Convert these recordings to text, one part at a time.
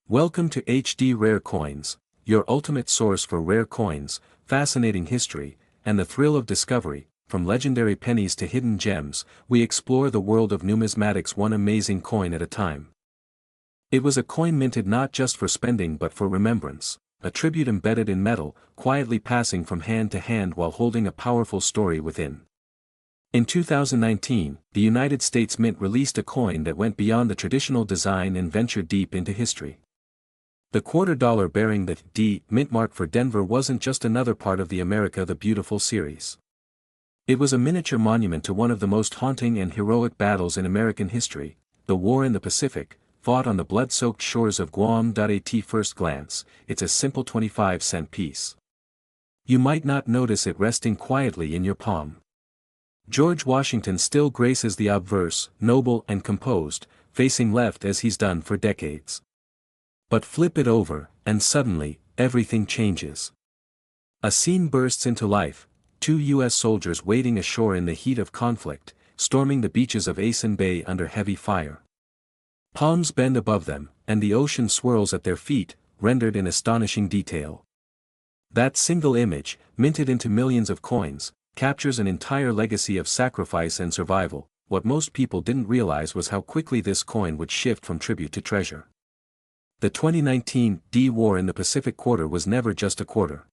Welcome to HD Rare Coins, your ultimate source for rare coins, fascinating history, and the thrill of discovery. From legendary pennies to hidden gems, we explore the world of numismatics one amazing coin at a time. It was a coin minted not just for spending but for remembrance, a tribute embedded in metal, quietly passing from hand to hand while holding a powerful story within. In 2019, the United States Mint released a coin that went beyond the traditional design and ventured deep into history. The $2 bearing the D mint mark for Denver wasn't just another part of the America the Beautiful series. It was a miniature monument to one of the most haunting and heroic battles in American history, the War in the Pacific, fought on the blood-soaked shores of Guam. At first glance, it's a simple 25-cent piece. You might not notice it resting quietly in your palm. George Washington still graces the obverse, noble and composed, facing left as he's done for decades. But flip it over, and suddenly, everything changes. A scene bursts into life, 2 U.S. soldiers wading ashore in the heat of conflict, storming the beaches of Asin Bay under heavy fire. Palms bend above them, and the ocean swirls at their feet, rendered in astonishing detail. That single image, minted into millions of coins, captures an entire legacy of sacrifice and survival. What most people didn't realize was how quickly this coin would shift from tribute to treasure. The 2019 D War in the Pacific Quarter was never just a quarter.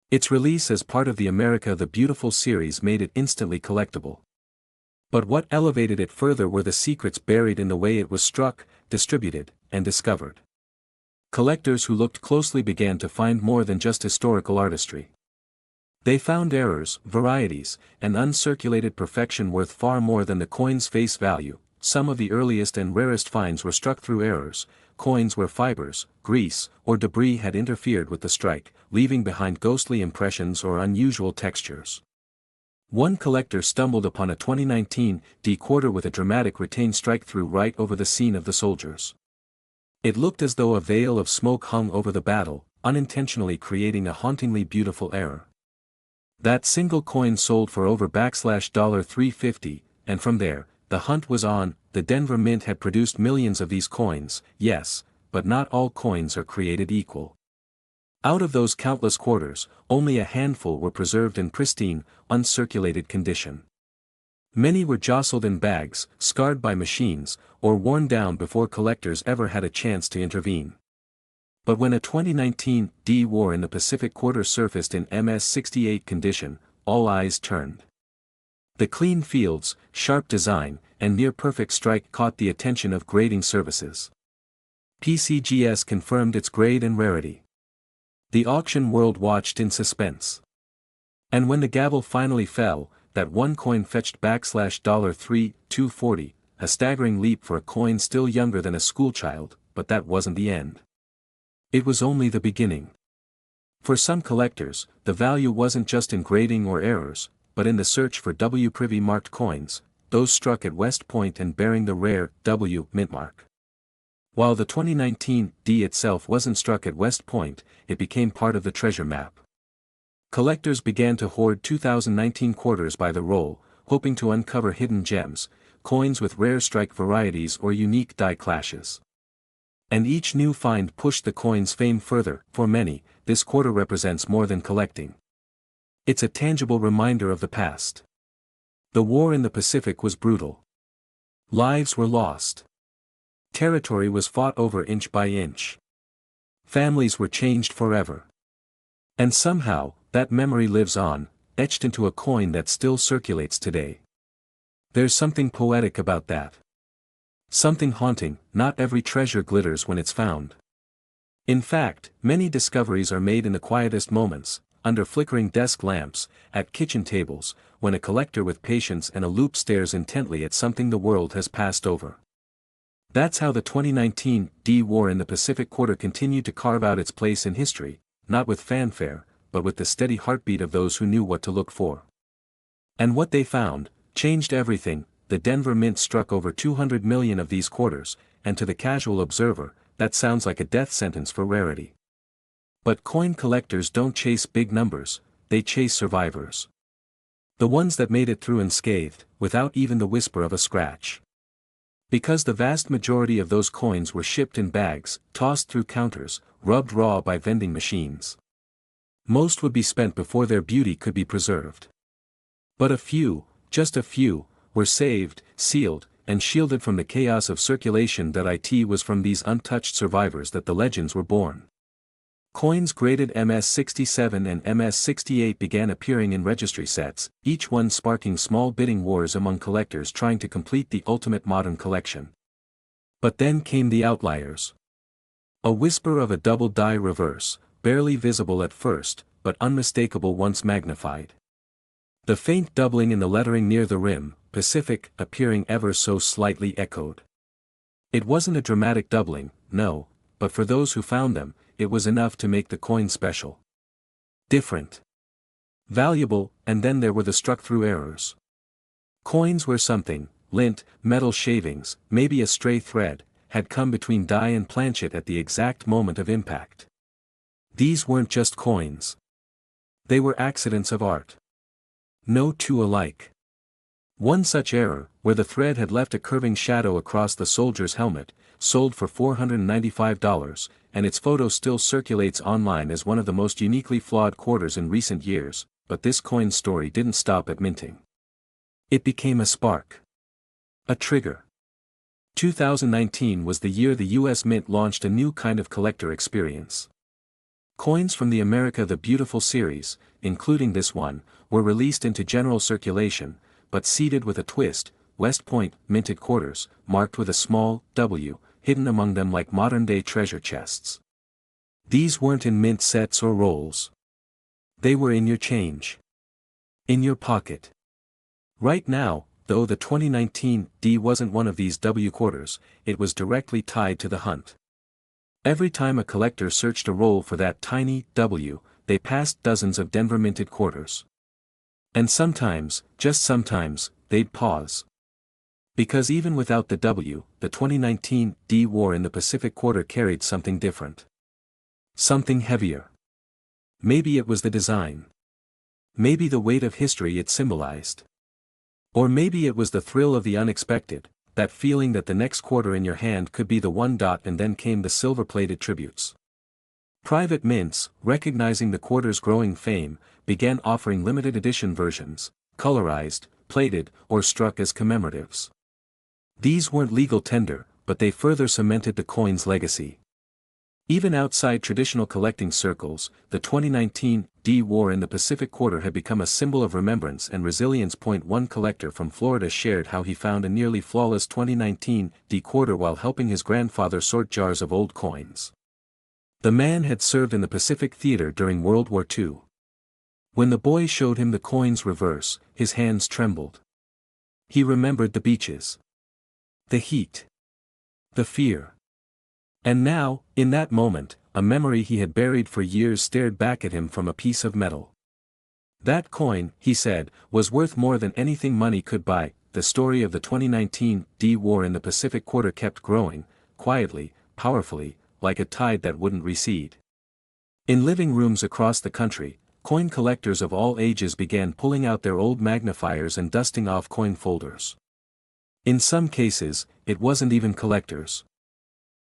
Its release as part of the America the Beautiful series made it instantly collectible. But what elevated it further were the secrets buried in the way it was struck, distributed, and discovered. Collectors who looked closely began to find more than just historical artistry. They found errors, varieties, and uncirculated perfection worth far more than the coin's face value. Some of the earliest and rarest finds were struck through errors, coins where fibers, grease, or debris had interfered with the strike, leaving behind ghostly impressions or unusual textures. One collector stumbled upon a 2019 D quarter with a dramatic retained strike-through right over the scene of the soldiers. It looked as though a veil of smoke hung over the battle, unintentionally creating a hauntingly beautiful error. That single coin sold for over $350, and from there, the hunt was on. The Denver Mint had produced millions of these coins, yes, but not all coins are created equal. Out of those countless quarters, only a handful were preserved in pristine, uncirculated condition. Many were jostled in bags, scarred by machines, or worn down before collectors ever had a chance to intervene. But when a 2019 D War in the Pacific Quarter surfaced in MS-68 condition, all eyes turned. The clean fields, sharp design, and near-perfect strike caught the attention of grading services. PCGS confirmed its grade and rarity. The auction world watched in suspense. And when the gavel finally fell, that one coin fetched $3,240, a staggering leap for a coin still younger than a schoolchild, but that wasn't the end. It was only the beginning. For some collectors, the value wasn't just in grading or errors, but in the search for W Privy marked coins, those struck at West Point and bearing the rare W mint mark. While the 2019 D itself wasn't struck at West Point, it became part of the treasure map. Collectors began to hoard 2019 quarters by the roll, hoping to uncover hidden gems, coins with rare strike varieties or unique die clashes. And each new find pushed the coin's fame further. For many, this quarter represents more than collecting. It's a tangible reminder of the past. The war in the Pacific was brutal. Lives were lost. Territory was fought over inch by inch. Families were changed forever. And somehow, that memory lives on, etched into a coin that still circulates today. There's something poetic about that. Something haunting. Not every treasure glitters when it's found. In fact, many discoveries are made in the quietest moments, under flickering desk lamps, at kitchen tables, when a collector with patience and a loupe stares intently at something the world has passed over. That's how the 2019 D War in the Pacific Quarter continued to carve out its place in history, not with fanfare, but with the steady heartbeat of those who knew what to look for. And what they found changed everything. The Denver Mint struck over 200 million of these quarters, and to the casual observer, that sounds like a death sentence for rarity. But coin collectors don't chase big numbers, they chase survivors. The ones that made it through unscathed, without even the whisper of a scratch. Because the vast majority of those coins were shipped in bags, tossed through counters, rubbed raw by vending machines. Most would be spent before their beauty could be preserved. But a few, just a few, were saved, sealed, and shielded from the chaos of circulation. It was from these untouched survivors that the legends were born. Coins graded MS-67 and MS-68 began appearing in registry sets, each one sparking small bidding wars among collectors trying to complete the ultimate modern collection. But then came the outliers. A whisper of a double die reverse, barely visible at first, but unmistakable once magnified. The faint doubling in the lettering near the rim, Pacific, appearing ever so slightly echoed. It wasn't a dramatic doubling, no, but for those who found them, it was enough to make the coin special. Different. Valuable, and then there were the struck-through errors. Coins where something, lint, metal shavings, maybe a stray thread, had come between die and planchet at the exact moment of impact. These weren't just coins. They were accidents of art. No two alike. One such error, where the thread had left a curving shadow across the soldier's helmet, sold for $495, and its photo still circulates online as one of the most uniquely flawed quarters in recent years, but this coin story didn't stop at minting. It became a spark. A trigger. 2019 was the year the US Mint launched a new kind of collector experience. Coins from the America the Beautiful series, including this one, were released into general circulation, but seeded with a twist, West Point, minted quarters, marked with a small W, hidden among them like modern-day treasure chests. These weren't in mint sets or rolls. They were in your change. In your pocket. Right now, though the 2019 D wasn't one of these W quarters, it was directly tied to the hunt. Every time a collector searched a roll for that tiny W, they passed dozens of Denver minted quarters. And sometimes, just sometimes, they'd pause. Because even without the W, the 2019 D war in the Pacific Quarter carried something different. Something heavier. Maybe it was the design. Maybe the weight of history it symbolized. Or maybe it was the thrill of the unexpected, that feeling that the next quarter in your hand could be the one dot, and then came the silver-plated tributes. Private mints, recognizing the quarter's growing fame, began offering limited edition versions, colorized, plated, or struck as commemoratives. These weren't legal tender, but they further cemented the coin's legacy. Even outside traditional collecting circles, the 2019 D war in the Pacific Quarter had become a symbol of remembrance and resilience. One collector from Florida shared how he found a nearly flawless 2019 D quarter while helping his grandfather sort jars of old coins. The man had served in the Pacific Theater during World War II. When the boy showed him the coin's reverse, his hands trembled. He remembered the beaches. The heat. The fear. And now, in that moment, a memory he had buried for years stared back at him from a piece of metal. That coin, he said, was worth more than anything money could buy. The story of the 2019 D war in the Pacific Quarter kept growing, quietly, powerfully, like a tide that wouldn't recede. In living rooms across the country, coin collectors of all ages began pulling out their old magnifiers and dusting off coin folders. In some cases, it wasn't even collectors.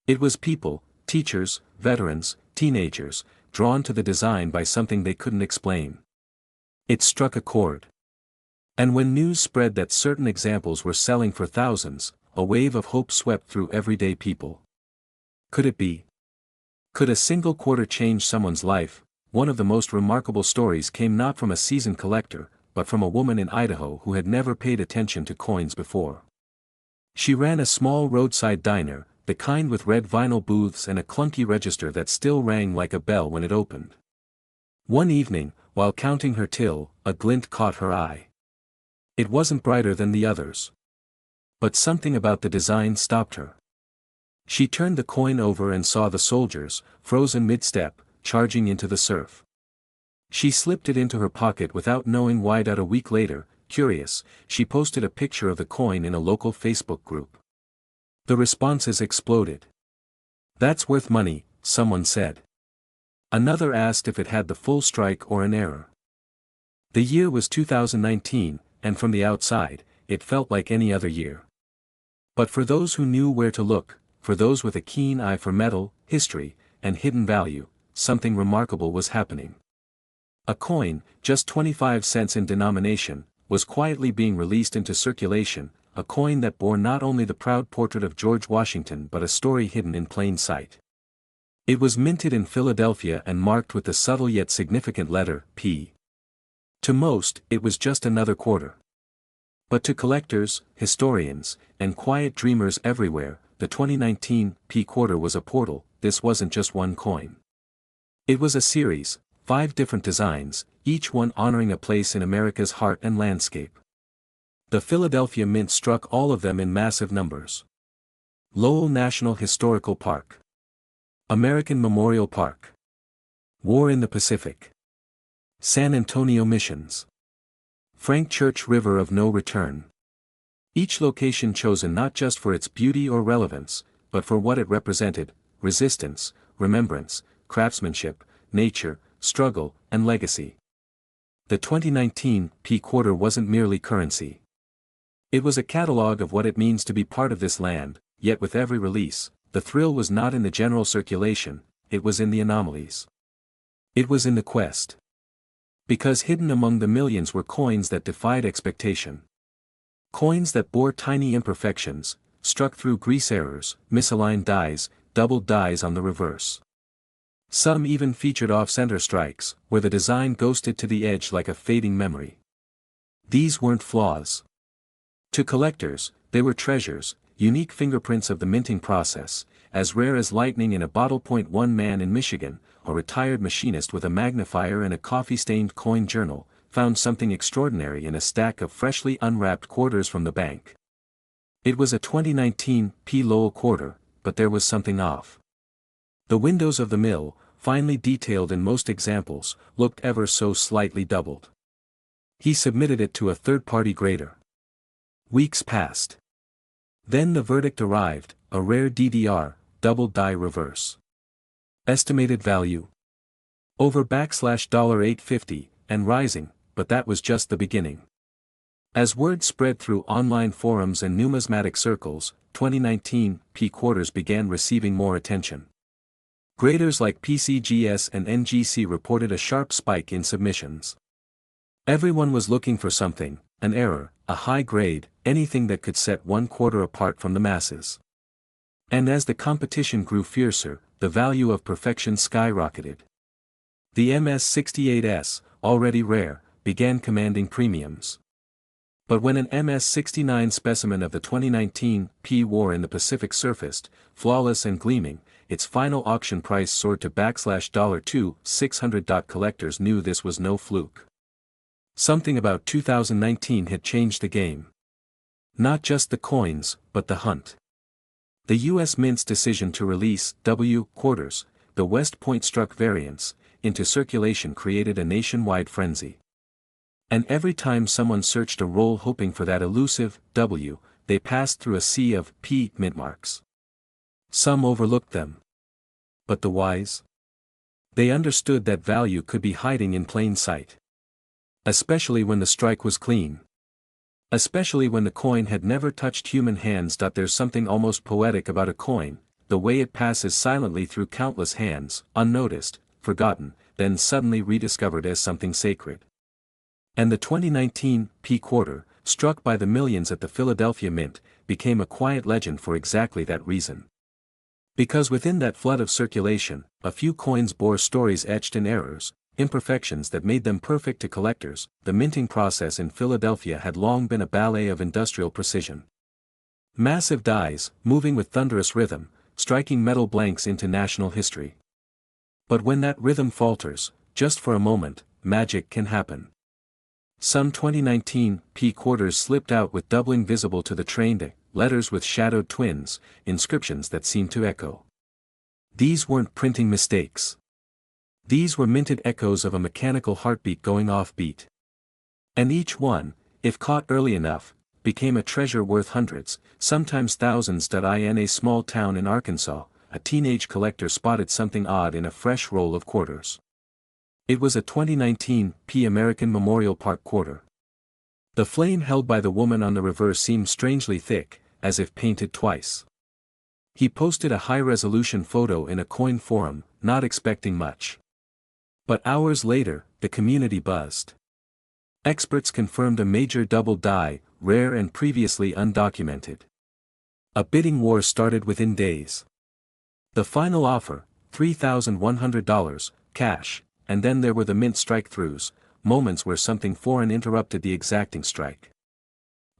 It was people, teachers, veterans, teenagers, drawn to the design by something they couldn't explain. It struck a chord. And when news spread that certain examples were selling for thousands, a wave of hope swept through everyday people. Could it be? Could a single quarter change someone's life? One of the most remarkable stories came not from a seasoned collector, but from a woman in Idaho who had never paid attention to coins before. She ran a small roadside diner, the kind with red vinyl booths and a clunky register that still rang like a bell when it opened. One evening, while counting her till, a glint caught her eye. It wasn't brighter than the others. But something about the design stopped her. She turned the coin over and saw the soldiers, frozen mid-step, charging into the surf. She slipped it into her pocket without knowing why. A week later, curious, she posted a picture of the coin in a local Facebook group. The responses exploded. "That's worth money," someone said. Another asked if it had the full strike or an error. The year was 2019, and from the outside, it felt like any other year. But for those who knew where to look, for those with a keen eye for metal, history, and hidden value, something remarkable was happening. A coin, just 25 cents in denomination, was quietly being released into circulation, a coin that bore not only the proud portrait of George Washington but a story hidden in plain sight. It was minted in Philadelphia and marked with the subtle yet significant letter P. To most, it was just another quarter. But to collectors, historians, and quiet dreamers everywhere, the 2019 P quarter was a portal. This wasn't just one coin. It was a series, 5 different designs, each one honoring a place in America's heart and landscape. The Philadelphia Mint struck all of them in massive numbers. Lowell National Historical Park, American Memorial Park, War in the Pacific, San Antonio Missions, Frank Church River of No Return. Each location chosen not just for its beauty or relevance, but for what it represented: resistance, remembrance, craftsmanship, nature, struggle, and legacy. The 2019 P quarter wasn't merely currency. It was a catalog of what it means to be part of this land, yet with every release, the thrill was not in the general circulation, it was in the anomalies. It was in the quest. Because hidden among the millions were coins that defied expectation. Coins that bore tiny imperfections, struck through grease errors, misaligned dies, doubled dies on the reverse. Some even featured off-center strikes, where the design ghosted to the edge like a fading memory. These weren't flaws. To collectors, they were treasures, unique fingerprints of the minting process, as rare as lightning in a bottle. One man in Michigan, a retired machinist with a magnifier and a coffee-stained coin journal, found something extraordinary in a stack of freshly unwrapped quarters from the bank. It was a 2019 P Lowell quarter, but there was something off. The windows of the mill, finely detailed in most examples, looked ever so slightly doubled. He submitted it to a third-party grader. Weeks passed. Then the verdict arrived, a rare DDR, double die reverse. Estimated value: over $850, and rising, but that was just the beginning. As word spread through online forums and numismatic circles, 2019 P quarters began receiving more attention. Graders like PCGS and NGC reported a sharp spike in submissions. Everyone was looking for something, an error, a high grade, anything that could set one quarter apart from the masses. And as the competition grew fiercer, the value of perfection skyrocketed. The MS-68S, already rare, began commanding premiums. But when an MS-69 specimen of the 2019 P War in the Pacific surfaced, flawless and gleaming, its final auction price soared to $2,600. Collectors knew this was no fluke. Something about 2019 had changed the game. Not just the coins, but the hunt. The U.S. Mint's decision to release W quarters, the West Point struck variants, into circulation created a nationwide frenzy. And every time someone searched a roll hoping for that elusive W, they passed through a sea of P mint marks. Some overlooked them. But the wise? They understood that value could be hiding in plain sight. Especially when the strike was clean. Especially when the coin had never touched human hands. There's something almost poetic about a coin, the way it passes silently through countless hands, unnoticed, forgotten, then suddenly rediscovered as something sacred. And the 2019 P quarter, struck by the millions at the Philadelphia Mint, became a quiet legend for exactly that reason. Because within that flood of circulation, a few coins bore stories etched in errors, imperfections that made them perfect to collectors. The minting process in Philadelphia had long been a ballet of industrial precision. Massive dies, moving with thunderous rhythm, striking metal blanks into national history. But when that rhythm falters, just for a moment, magic can happen. Some 2019 P quarters slipped out with doubling visible to the trained eye, letters with shadowed twins, inscriptions that seemed to echo. These weren't printing mistakes. These were minted echoes of a mechanical heartbeat going off beat. And each one, if caught early enough, became a treasure worth hundreds, sometimes thousands. In a small town in Arkansas, a teenage collector spotted something odd in a fresh roll of quarters. It was a 2019 P American Memorial Park quarter. The flame held by the woman on the reverse seemed strangely thick, as if painted twice. He posted a high-resolution photo in a coin forum, not expecting much. But hours later, the community buzzed. Experts confirmed a major double die, rare and previously undocumented. A bidding war started within days. The final offer, $3,100, cash, and then there were the mint strike-throughs, moments where something foreign interrupted the exacting strike.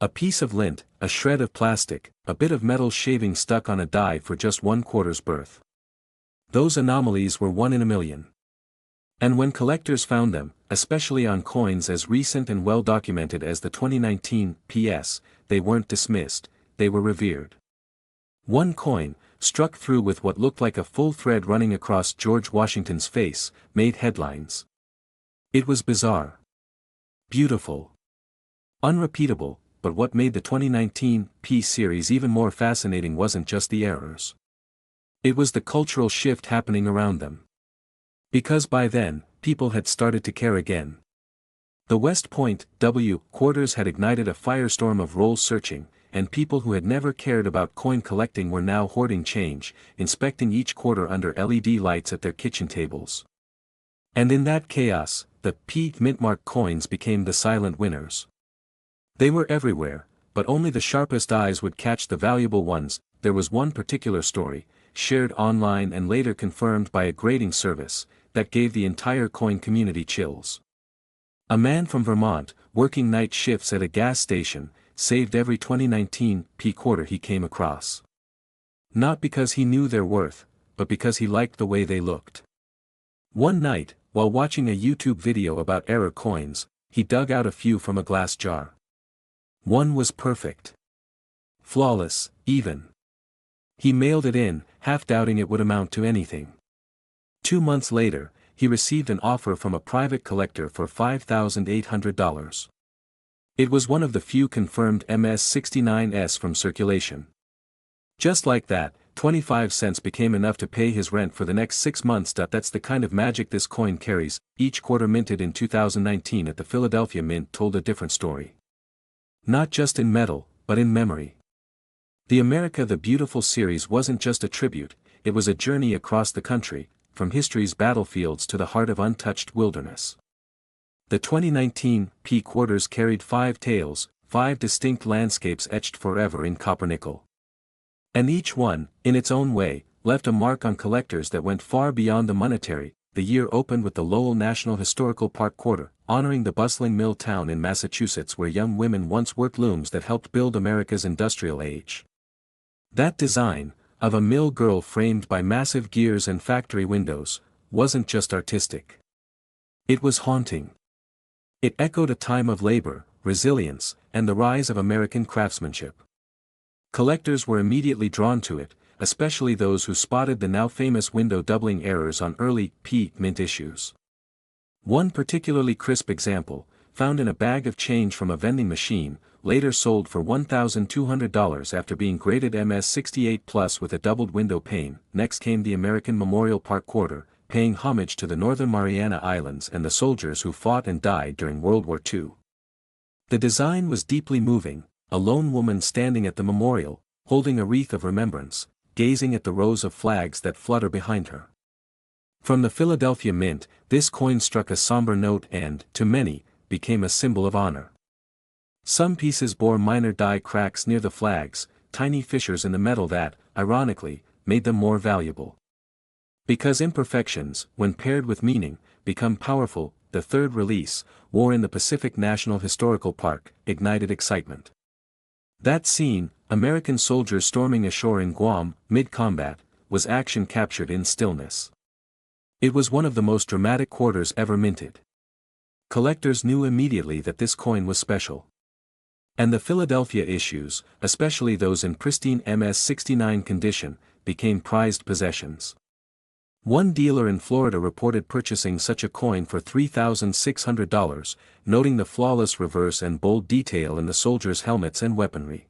A piece of lint, a shred of plastic, a bit of metal shaving stuck on a die for just 1/4's worth. Those anomalies were one in a million. And when collectors found them, especially on coins as recent and well documented as the 2019 PS, they weren't dismissed, they were revered. One coin, struck through with what looked like a full thread running across George Washington's face, made headlines. It was bizarre. Beautiful. Unrepeatable, but what made the 2019 P series even more fascinating wasn't just the errors. It was the cultural shift happening around them. Because by then, people had started to care again. The West Point, W, quarters had ignited a firestorm of roll searching, and people who had never cared about coin collecting were now hoarding change, inspecting each quarter under LED lights at their kitchen tables. And in that chaos, the P mint-marked coins became the silent winners. They were everywhere, but only the sharpest eyes would catch the valuable ones. There was one particular story, shared online and later confirmed by a grading service, that gave the entire coin community chills. A man from Vermont, working night shifts at a gas station, saved every 2019 P quarter he came across. Not because he knew their worth, but because he liked the way they looked. One night, while watching a YouTube video about error coins, he dug out a few from a glass jar. One was perfect. Flawless, even. He mailed it in, half doubting it would amount to anything. 2 months later, he received an offer from a private collector for $5,800. It was one of the few confirmed MS-69s from circulation. Just like that, 25 cents became enough to pay his rent for the next 6 months. That's the kind of magic this coin carries. Each quarter minted in 2019 at the Philadelphia Mint told a different story. Not just in metal, but in memory. The America the Beautiful series wasn't just a tribute, it was a journey across the country, from history's battlefields to the heart of untouched wilderness. The 2019 P quarters carried 5 tales, 5 distinct landscapes etched forever in copper-nickel. And each one, in its own way, left a mark on collectors that went far beyond the monetary. The year opened with the Lowell National Historical Park quarter, honoring the bustling mill town in Massachusetts where young women once worked looms that helped build America's industrial age. That design, of a mill girl framed by massive gears and factory windows, wasn't just artistic. It was haunting. It echoed a time of labor, resilience, and the rise of American craftsmanship. Collectors were immediately drawn to it, especially those who spotted the now famous window doubling errors on early P mint issues. One particularly crisp example, found in a bag of change from a vending machine, later sold for $1,200 after being graded MS68 Plus with a doubled window pane. Next came the American Memorial Park quarter, paying homage to the northern Mariana Islands and the soldiers who fought and died during World War II. The design was deeply moving, a lone woman standing at the memorial, holding a wreath of remembrance, gazing at the rows of flags that flutter behind her. From the Philadelphia Mint, this coin struck a somber note and, to many, became a symbol of honor. Some pieces bore minor die cracks near the flags, tiny fissures in the metal that, ironically, made them more valuable. Because imperfections, when paired with meaning, become powerful, the third release, War in the Pacific National Historical Park, ignited excitement. That scene, American soldiers storming ashore in Guam, mid-combat, was action captured in stillness. It was one of the most dramatic quarters ever minted. Collectors knew immediately that this coin was special. And the Philadelphia issues, especially those in pristine MS69 condition, became prized possessions. One dealer in Florida reported purchasing such a coin for $3,600, noting the flawless reverse and bold detail in the soldiers' helmets and weaponry.